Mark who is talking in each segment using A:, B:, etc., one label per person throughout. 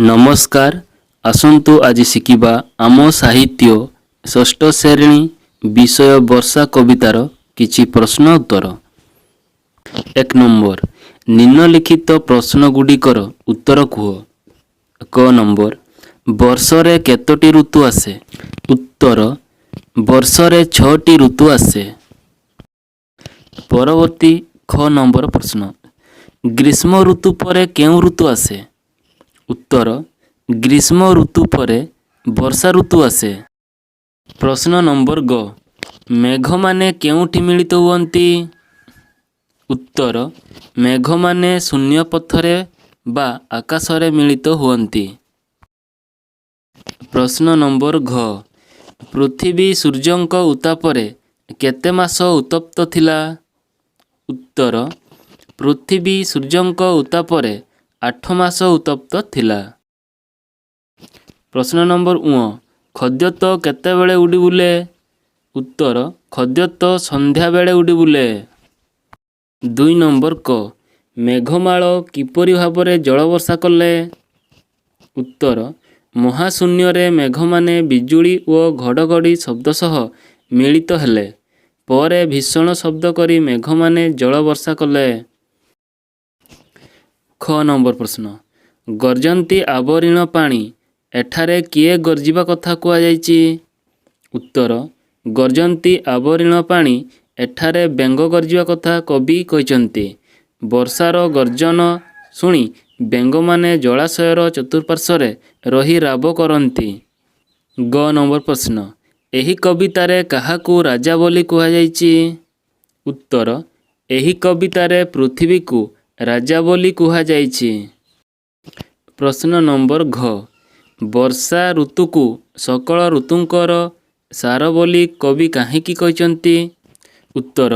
A: नमस्कार। आसंतु आज शिकिबा आम साहित्य षष्ठ श्रेणी विषय वर्षा कवितार किछि प्रश्न उत्तर। 1 नंबर निम्नलिखित प्रश्नगुड़िकर उत्तर कुह। क नंबर वर्षरे केतोटी ऋतु आसे? उत्तर वर्षरे 6टी ऋतु आसे। परवर्ती ख नंबर प्रश्न ग्रीष्म ऋतु परे केउं ऋतु आसे? उत्तर ग्रीष्म ऋतु परे वर्षा ऋतु आसे। प्रश्न नंबर ग मेघ माने केउठी मिलित हुअन्ति? उत्तर मेघ माने शून्य पथरे बा आकाशरे मिलित हुअन्ति। प्रश्न नंबर घ पृथ्वी सूर्यंक उतापरे केते मास उत्तप्त थिला? उत्तर पृथ्वी सूर्यंक उतापरे 8 मास उत्तप्त थिला। प्रश्न नंबर खद्यत केते बेले उड़ी बुले? उत्तर खद्यत संध्या बेले उड़ी बुले। 2 नंबर क मेघमाल किपरि भाबरे जलवर्षा कले? उत्तर महाशून्य मेघमाने बिजुली और घड़घड़ी शब्द सह मिलित हेले परे भीषण शब्द करी मेघमाने जलवर्षा कले। ख नंबर प्रश्न गर्जंती आवरीण पानी एठारे किए गर्जिबा कथा कुआ जायछि? उत्तर गर्जंती आवरीण पानी एठारे बेंग गर्जिबा कथा कवि कहिसंती। वर्षार गर्जन शुणी बेंग माने जलाशयर चतुर्पार्श्वरे रही राब करंती। ग नंबर प्रश्न एही कवितारे काहाकू राजा बोली कुआ जायछि? उत्तर एही कवितारे पृथ्वी को राजा बोली कुहा जायछि। प्रश्न नंबर घ वर्षा ऋतु को सकल ऋतुंकर सार बोली कवि काहीकि कहिसंती? उत्तर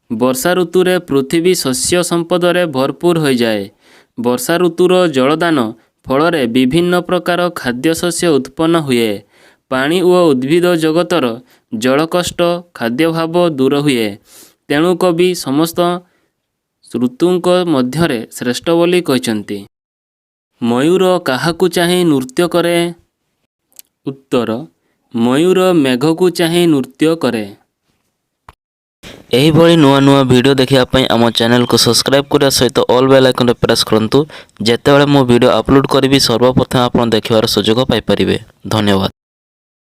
A: वर्षा ऋतुरे पृथ्वी शस्य संपदरे भरपूर हो जाए। वर्षा ऋतुर जलदान फलरे विभिन्न प्रकार खाद्य शस्य उत्पन्न हुए। पानी और उद्भिद जगतर जलकष्ट खाद्यभाव दूर हुए। तेणु कवि समस्त ऋतुंक मध्यरे श्रेष्ठ बोली कहिसंती। मयूर काहाकू चाहि नृत्य करे? उत्तर मयूर मेघकू चाहि नृत्य करे।
B: एही भली नुआ नुआ वीडियो देखिया पई आम चैनल को सब्सक्राइब करिया सहित ऑल बेल आइकन प्रेस करंतु जेतेबेले मो वीडियो अपलोड करबी सर्वप्रथम आपण देखिबार सुयोग पाई परिबे। धन्यवाद।